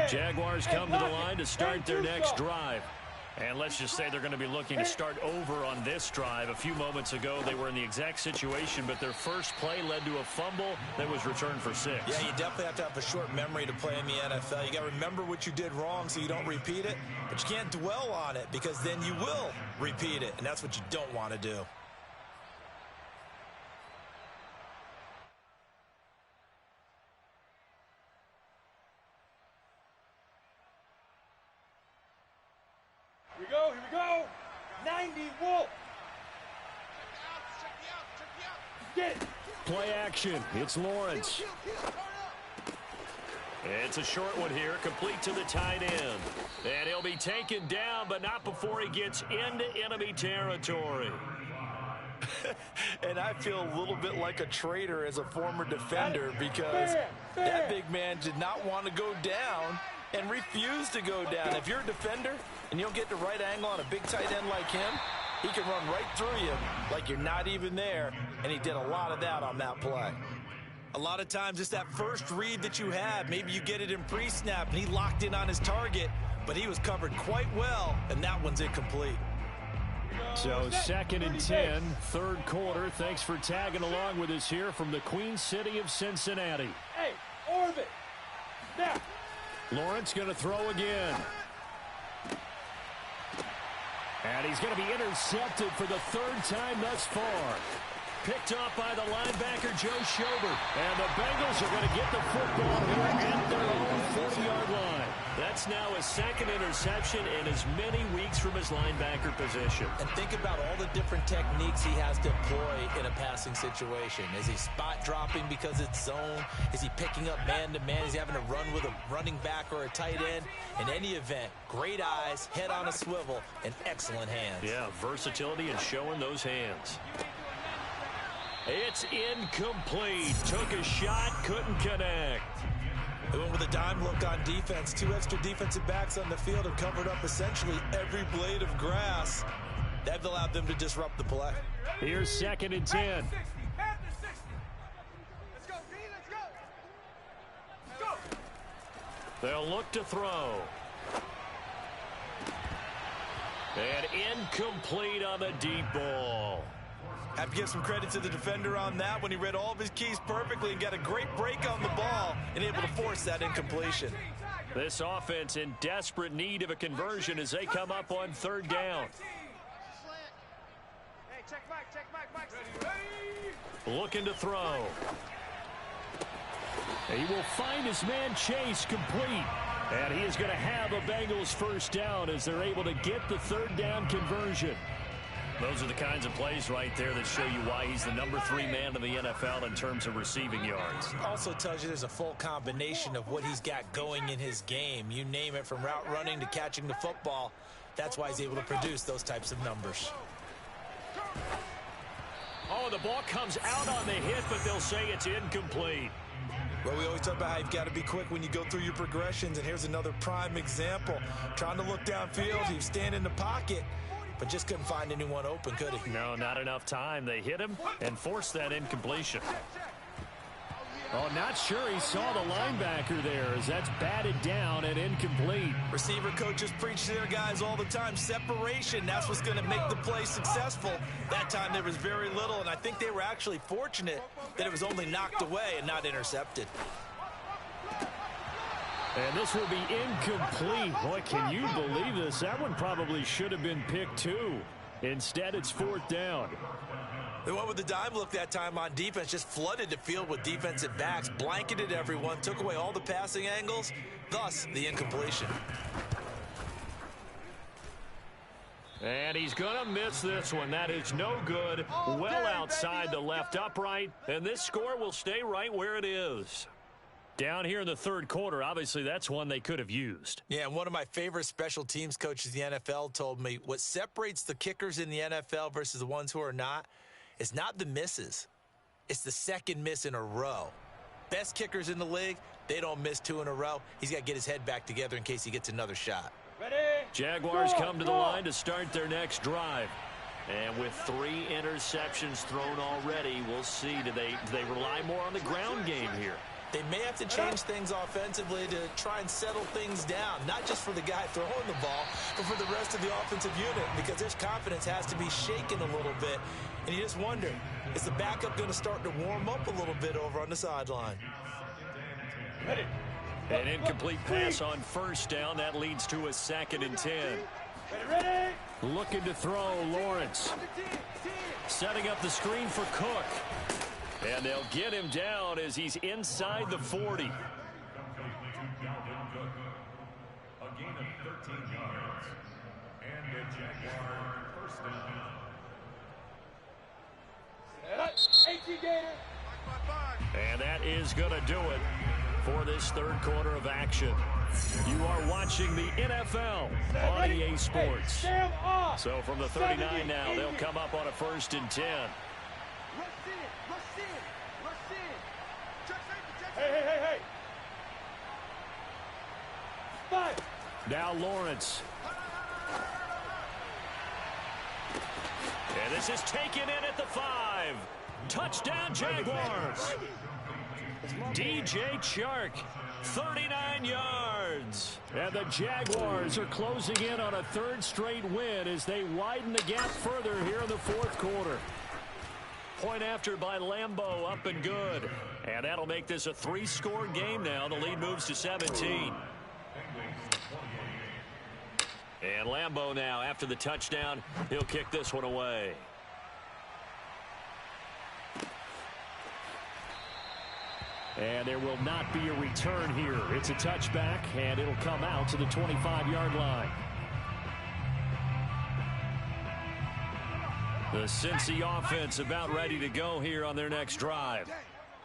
Jaguars come to the line to start their next drive. And let's just say they're going to be looking to start over on this drive. A few moments ago, they were in the exact situation, but their first play led to a fumble that was returned for 6. Yeah, you definitely have to have a short memory to play in the NFL. You got to remember what you did wrong so you don't repeat it, but you can't dwell on it because then you will repeat it, and that's what you don't want to do. we go, here we go. 90, Wolf. Get it. Play action. It's Lawrence. It's a short one here, complete to the tight end. And he'll be taken down, but not before he gets into enemy territory. And I feel a little bit like a traitor as a former defender because that big man did not want to go down and refused to go down. If you're a defender and you don't get the right angle on a big tight end like him, he can run right through you like you're not even there, and he did a lot of that on that play. A lot of times it's that first read that you have. Maybe you get it in pre-snap, and he locked in on his target, but he was covered quite well, and that one's incomplete. So 2nd and 10, third quarter. Thanks for tagging along with us here from the Queen City of Cincinnati. Hey, orbit. Now. Lawrence going to throw again. And he's going to be intercepted for the third time thus far. Picked off by the linebacker, Joe Schobert. And the Bengals are going to get the football here at their own 40-yard line. That's now his second interception in as many weeks from his linebacker position. And think about all the different techniques he has to employ in a passing situation. Is he spot dropping because it's zone? Is he picking up man-to-man? Is he having to run with a running back or a tight end? In any event, great eyes, head on a swivel, and excellent hands. Yeah, versatility and showing those hands. It's incomplete. Took a shot, couldn't connect. They went with a dime look on defense. 2 extra defensive backs on the field and covered up essentially every blade of grass. That allowed them to disrupt the play. Here's 2nd and 10. Let's go, D, let's go. Let's go. They'll look to throw. And incomplete on the deep ball. Have to give some credit to the defender on that when he read all of his keys perfectly and got a great break on the ball and able to force that incompletion. This offense in desperate need of a conversion as they come up on 3rd down. Hey, check Mike. Looking to throw. He will find his man Chase complete. And he is going to have a Bengals first down as they're able to get the 3rd down conversion. Those are the kinds of plays right there that show you why he's the number 3 man in the NFL in terms of receiving yards. Also tells you there's a full combination of what he's got going in his game. You name it, from route running to catching the football. That's why he's able to produce those types of numbers. Oh, the ball comes out on the hit, but they'll say it's incomplete. Well, we always talk about how you've got to be quick when you go through your progressions, and here's another prime example. Trying to look downfield, he was standing in the pocket, but just couldn't find anyone open, could he? No, not enough time. They hit him and forced that incompletion. Oh, not sure he saw the linebacker there as that's batted down and incomplete. Receiver coaches preach to their guys all the time. Separation, that's what's going to make the play successful. That time there was very little, and I think they were actually fortunate that it was only knocked away and not intercepted. And this will be incomplete. Boy, can you believe this? That one probably should have been picked too. Instead, it's 4th down. They went with the dime look that time on defense, just flooded the field with defensive backs, blanketed everyone, took away all the passing angles, thus the incompletion. And he's going to miss this one. That is no good. Well outside the left upright, and this score will stay right where it is. Down here in the 3rd quarter, obviously that's one they could have used. Yeah, and one of my favorite special teams coaches in the NFL told me what separates the kickers in the NFL versus the ones who are not is not the misses. It's the second miss in a row. Best kickers in the league, they don't miss 2 in a row. He's got to get his head back together in case he gets another shot. Ready? Jaguars come to the line to start their next drive. And with 3 interceptions thrown already, we'll see. Do they rely more on the ground game here? They may have to change things offensively to try and settle things down, not just for the guy throwing the ball, but for the rest of the offensive unit, because their confidence has to be shaken a little bit. And you just wonder, is the backup going to start to warm up a little bit over on the sideline? Ready? An incomplete pass on 1st down. That leads to a 2nd and 10. Ready? Looking to throw, Lawrence. Setting up the screen for Cook. And they'll get him down as he's inside the 40. A gain of 13 yards. And the Jaguar first down. And that is going to do it for this third quarter of action. You are watching the NFL on EA Sports. So from the 39 now, they'll come up on a 1st and 10. Hey. Now Lawrence. And this is taken in at the 5. Touchdown Jaguars. DJ Chark, 39 yards. And the Jaguars are closing in on a 3rd straight win as they widen the gap further here in the 4th quarter. Point after by Lambeau, up and good. And that'll make this a 3-score game now. The lead moves to 17. And Lambeau now, after the touchdown, he'll kick this one away. And there will not be a return here. It's a touchback, and it'll come out to the 25-yard line. The Cincy offense about ready to go here on their next drive.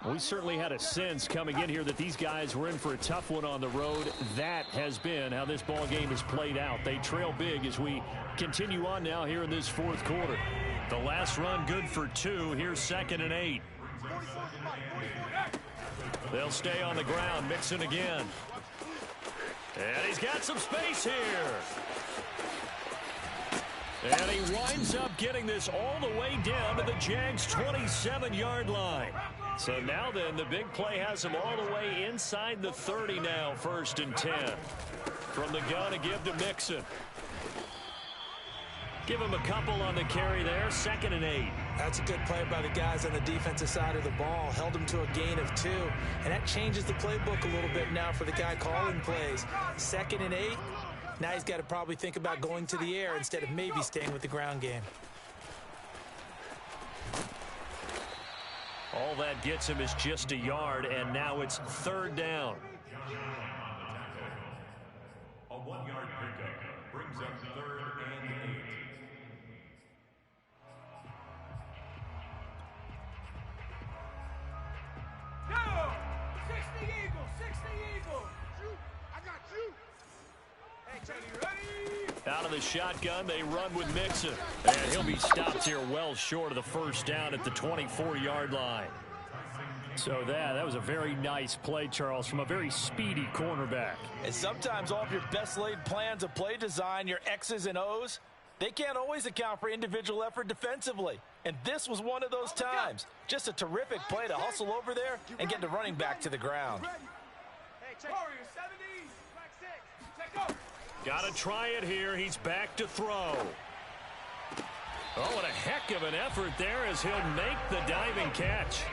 We certainly had a sense coming in here that these guys were in for a tough one on the road. That has been how this ball game has played out. They trail big as we continue on now here in this 4th quarter. The last run good for 2. Here's 2nd and 8. They'll stay on the ground. Mixon again. And he's got some space here. And he winds up getting this all the way down to the Jags' 27-yard line. So now then, the big play has him all the way inside the 30 now, 1st and 10. From the gun to give to Mixon. Give him a couple on the carry there, 2nd and 8. That's a good play by the guys on the defensive side of the ball. Held him to a gain of 2. And that changes the playbook a little bit now for the guy calling plays. 2nd and 8. Now he's got to probably think about going to the air instead of maybe staying with the ground game. All that gets him is just a yard, and now it's 3rd down. A 1-yard pickup brings up 3rd and 8. Go! 60 Eagles! I got you! Hey, Teddy, ready? Out of the shotgun, they run with Mixon. And he'll be stopped here well short of the 1st down at the 24-yard line. So that was a very nice play, Charles, from a very speedy cornerback. And sometimes all of your best laid plans of play design, your X's and O's, they can't always account for individual effort defensively. And this was one of those times. Just a terrific play to hustle over there and get the running back to the ground. Hey, check. Warriors, 70s, flag 6. Check go. Got to try it here. He's back to throw. Oh, what a heck of an effort there as he'll make the diving catch.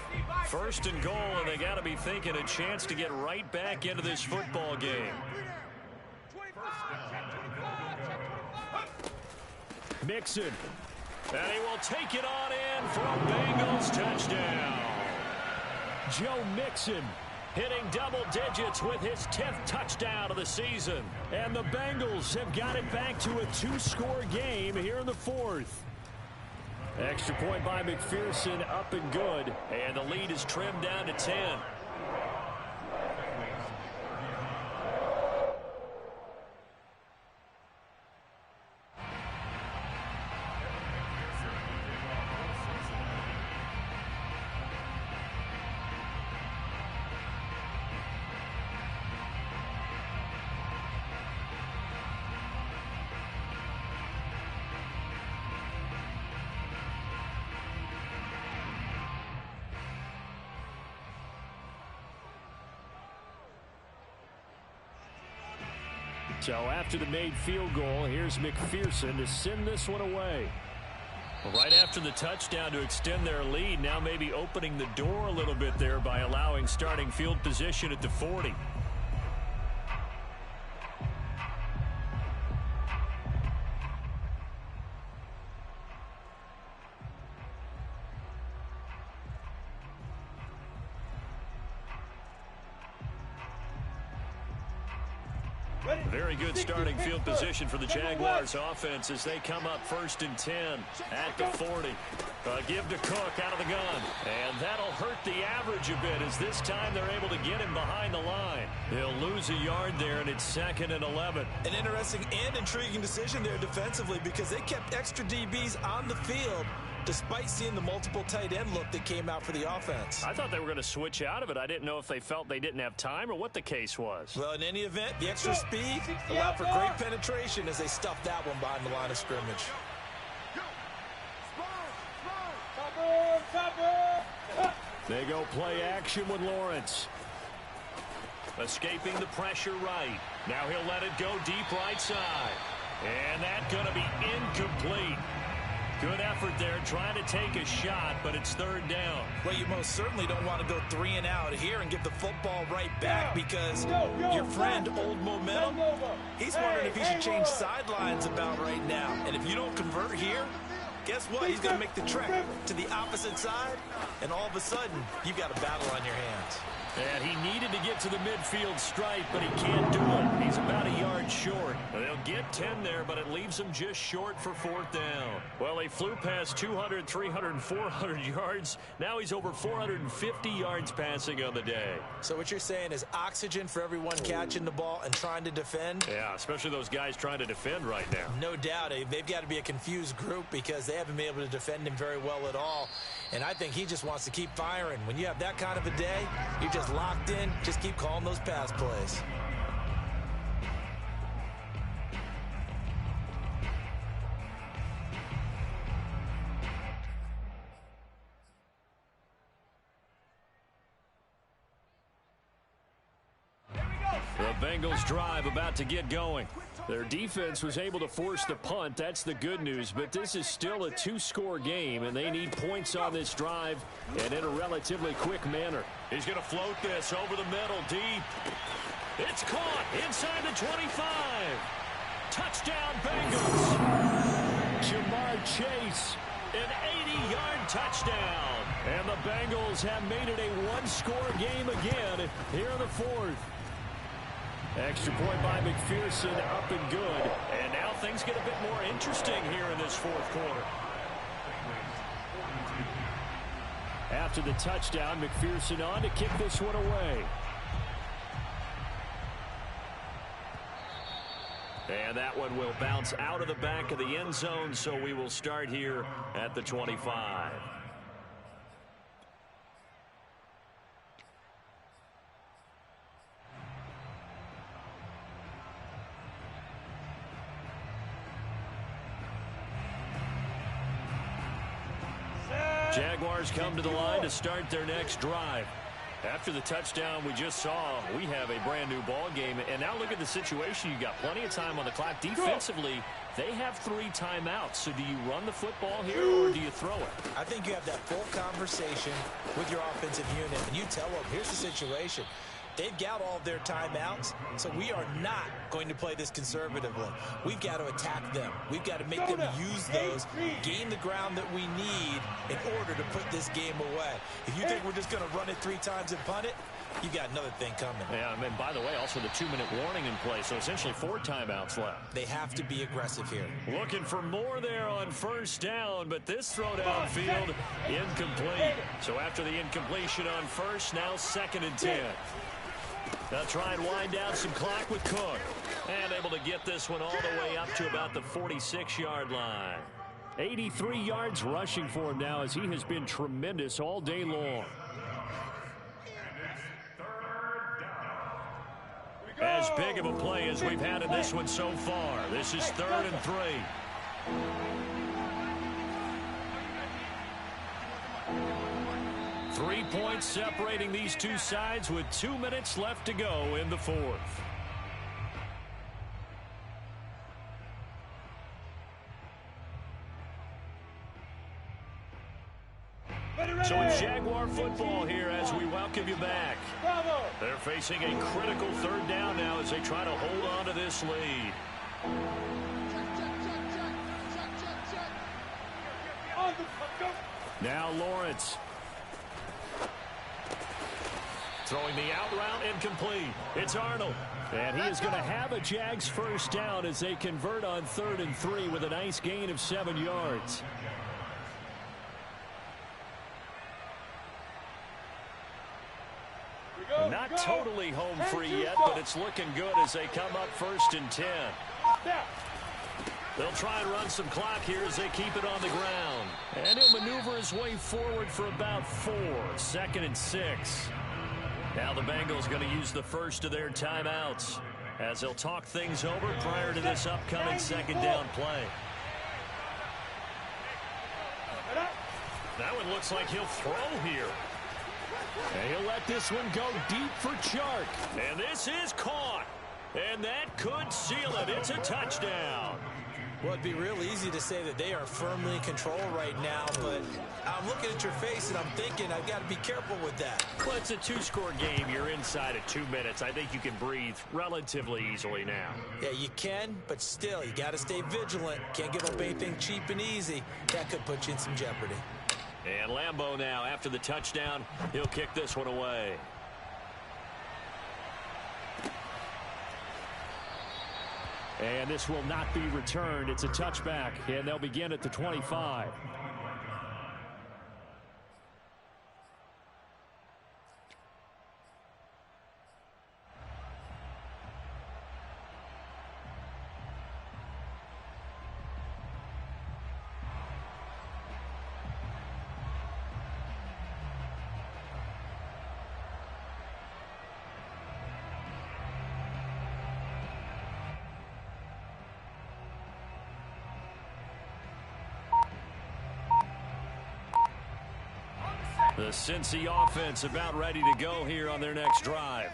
1st and goal, and they got to be thinking a chance to get right back into this football game. Mixon. And he will take it on in for a Bengals touchdown. Joe Mixon hitting double digits with his 10th touchdown of the season. And the Bengals have got it back to a 2-score game here in the 4th. Extra point by McPherson, up and good. And the lead is trimmed down to 10. So after the made field goal, here's McPherson to send this one away. Right after the touchdown to extend their lead, now maybe opening the door a little bit there by allowing starting field position at the 40. Very good starting field position for the Jaguars offense as they come up 1st and 10 at the 40. Give to Cook out of the gun. And that'll hurt the average a bit as this time they're able to get him behind the line. He'll lose a yard there, and it's 2nd and 11. An interesting and intriguing decision there defensively because they kept extra DBs on the field despite seeing the multiple tight end look that came out for the offense. I thought they were going to switch out of it. I didn't know if they felt they didn't have time or what the case was. Well, in any event, the extra speed allowed for great penetration as they stuffed that one behind the line of scrimmage. They go play action with Lawrence. Escaping the pressure right. Now he'll let it go deep right side. And that's going to be incomplete. Good effort there trying to take a shot, but it's 3rd down. Well, you most certainly don't want to go 3 and out here and give the football right back because your friend, Old Momentum, he's wondering if he should change sidelines about right now. And if you don't convert here, guess what? He's going to make the trek to the opposite side, and all of a sudden, you've got a battle on your hands. And he needed to get to the midfield stripe, but he can't do it. He's about a yard short. They'll get 10 there, but it leaves him just short for 4th down. Well, he flew past 200, 300, 400 yards. Now he's over 450 yards passing on the day. So what you're saying is oxygen for everyone catching the ball and trying to defend? Yeah, especially those guys trying to defend right now. No doubt. They've got to be a confused group because they haven't been able to defend him very well at all. And I think he just wants to keep firing. When you have that kind of a day, you're just locked in. Just keep calling those pass plays. The Bengals drive about to get going. Their defense was able to force the punt. That's the good news. But this is still a 2-score game, and they need points on this drive and in a relatively quick manner. He's going to float this over the middle deep. It's caught inside the 25. Touchdown, Bengals. Jamar Chase, an 80-yard touchdown. And the Bengals have made it a 1-score game again here in the 4th. Extra point by McPherson, up and good. And now things get a bit more interesting here in this 4th quarter. After the touchdown, McPherson on to kick this one away. And that one will bounce out of the back of the end zone, so we will start here at the 25. Jaguars come to the line to start their next drive. After the touchdown we just saw, we have a brand new ball game. And now look at the situation. You got plenty of time on the clock. Defensively, they have 3 timeouts. So do you run the football here or do you throw it? I think you have that full conversation with your offensive unit, and you tell them, here's the situation. They've got all of their timeouts, so we are not going to play this conservatively. We've got to attack them. We've got to make them use those, gain the ground that we need in order to put this game away. If you think we're just going to run it 3 times and punt it, you've got another thing coming. Yeah, and by the way, also the 2-minute warning in play, so essentially 4 timeouts left. They have to be aggressive here. Looking for more there on 1st down, but this throw downfield incomplete. So after the incompletion on 1st, now 2nd and 10. They'll try and wind down some clock with Cook. And able to get this one all the way up to about the 46-yard line. 83 yards rushing for him now as he has been tremendous all day long. As big of a play as we've had in this one so far. This is 3rd and 3. Three points separating these two sides with 2 minutes left to go in the 4th. So it's Jaguar football here as we welcome you back. They're facing a critical 3rd down now as they try to hold on to this lead. Now Lawrence. Throwing the out route incomplete. It's Arnold. And he is going to have a Jags first down as they convert on 3rd and 3 with a nice gain of 7 yards. Not totally home free yet, but it's looking good as they come up 1st and 10. They'll try and run some clock here as they keep it on the ground. And he'll maneuver his way forward for about 4. 2nd and 6. Now the Bengals going to use the first of their timeouts as they'll talk things over prior to this upcoming 2nd down play. That one looks like he'll throw here. And he'll let this one go deep for Chark. And this is caught. And that could seal it. It's a touchdown. Well, it'd be real easy to say that they are firmly in control right now, but I'm looking at your face and I'm thinking I've got to be careful with that. Well, it's a 2-score game. You're inside at 2 minutes. I think you can breathe relatively easily now. Yeah, you can, but still, you got to stay vigilant. Can't give up anything cheap and easy. That could put you in some jeopardy. And Lambeau now, after the touchdown, he'll kick this one away. And this will not be returned. It's a touchback, and they'll begin at the 25. The Cincy offense about ready to go here on their next drive.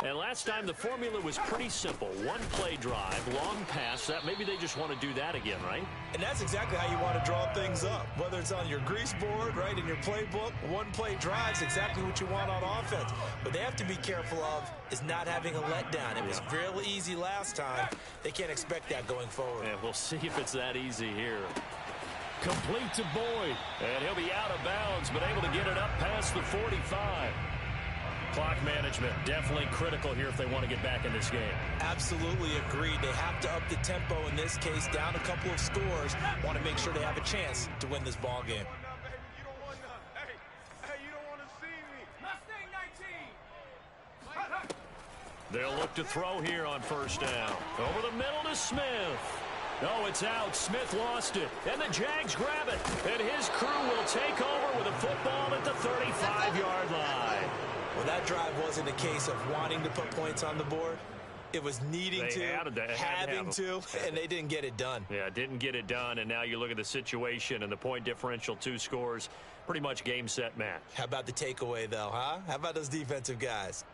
And last time the formula was pretty simple. One-play drive, long pass. That maybe they just want to do that again, right? And that's exactly how you want to draw things up. Whether it's on your grease board, right, in your playbook, one-play drive is exactly what you want on offense. What they have to be careful of is not having a letdown. It was real easy last time. They can't expect that going forward. And we'll see if it's that easy here. Complete to Boyd. And he'll be out of bounds, but able to get it up past the 45. Clock management definitely critical here if they want to get back in this game. Absolutely agreed. They have to up the tempo in this case, down a couple of scores. Want to make sure they have a chance to win this ball game. They'll look to throw here on 1st down. Over the middle to Smith. Oh, it's out. Smith lost it. And the Jags grab it. And his crew will take over with a football at the 35-yard line. Well, that drive wasn't a case of wanting to put points on the board. It was needing to, having to, and they didn't get it done. Yeah, didn't get it done, and now you look at the situation and the point differential, 2 scores, pretty much game, set, match. How about the takeaway, though, huh? How about those defensive guys?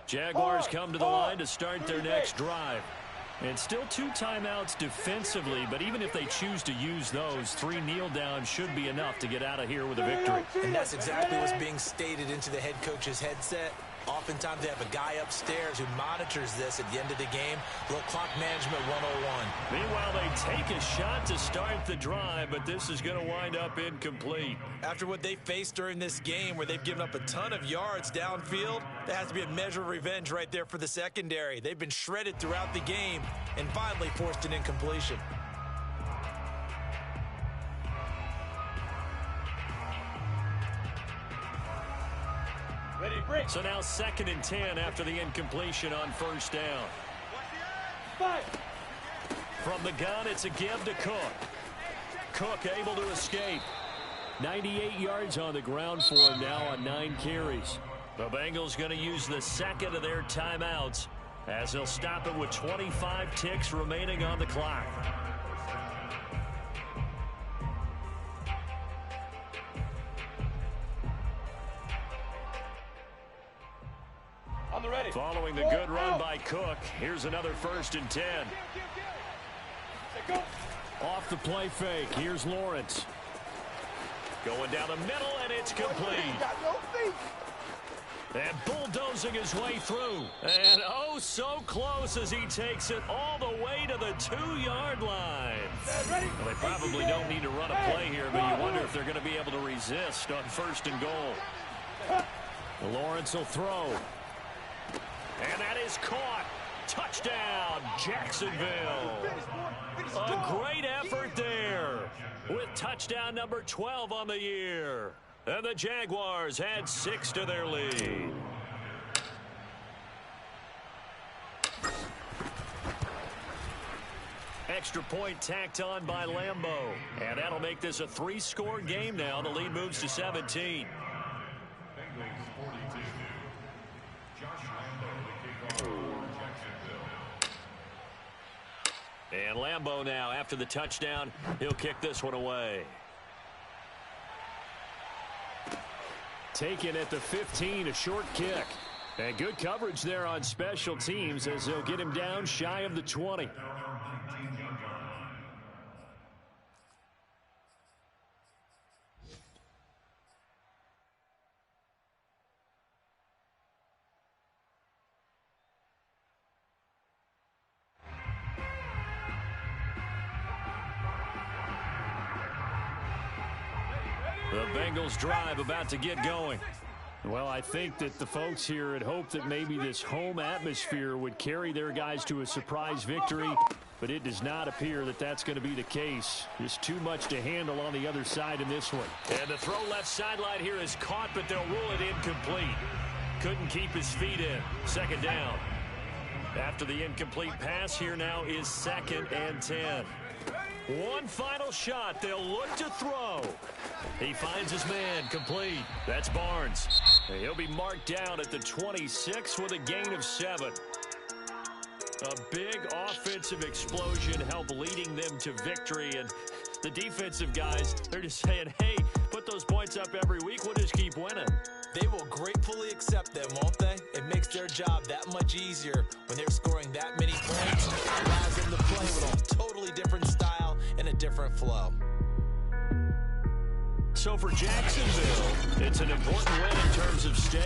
Jaguars come to the line to start their next drive. And still 2 timeouts defensively, but even if they choose to use those, 3 kneel downs should be enough to get out of here with a victory. And that's exactly what's being stated into the head coach's headset. Oftentimes they have a guy upstairs who monitors this at the end of the game. A little clock management 101. Meanwhile, they take a shot to start the drive, but this is going to wind up incomplete. After what they faced during this game where they've given up a ton of yards downfield, there has to be a measure of revenge right there for the secondary. They've been shredded throughout the game and finally forced an incompletion. So now 2nd and 10 after the incompletion on 1st down. From the gun, it's a give to Cook. Cook able to escape. 98 yards on the ground for him now on 9 carries. The Bengals going to use the 2nd of their timeouts as they'll stop it with 25 ticks remaining on the clock. Following the good run by Cook, here's another 1st and 10. Off the play fake, here's Lawrence. Going down the middle, and it's complete. And bulldozing closing his way through. And oh, so close as he takes it all the way to the 2-yard line. Well, they probably don't need to run a play here, but you wonder if they're going to be able to resist on 1st and goal. Lawrence will throw. And that is caught. Touchdown, Jacksonville. A great effort there with touchdown number 12 on the year. And the Jaguars add 6 to their lead. Extra point tacked on by Lambeau. And that'll make this a 3-score game now. The lead moves to 17. And Lambeau now, after the touchdown, he'll kick this one away. Taken at the 15, a short kick. And good coverage there on special teams as they'll get him down shy of the 20. The Bengals drive about to get going. Well, I think that the folks here had hoped that maybe this home atmosphere would carry their guys to a surprise victory, but it does not appear that that's going to be the case. Just too much to handle on the other side in this one. And the throw left sideline here is caught, but they'll rule it incomplete. Couldn't keep his feet in. 2nd down. After the incomplete pass, here now is 2nd and 10. One final shot. They'll look to throw. He finds his man, complete. That's Barnes. He'll be marked down at the 26 with a gain of 7. A big offensive explosion helped leading them to victory. And the defensive guys, they're just saying, hey, put those points up every week. We'll just keep winning. They will gratefully accept them, won't they? It makes their job that much easier when they're scoring that many points. It allows them to play with a totally different style and a different flow. So for Jacksonville, it's an important win in terms of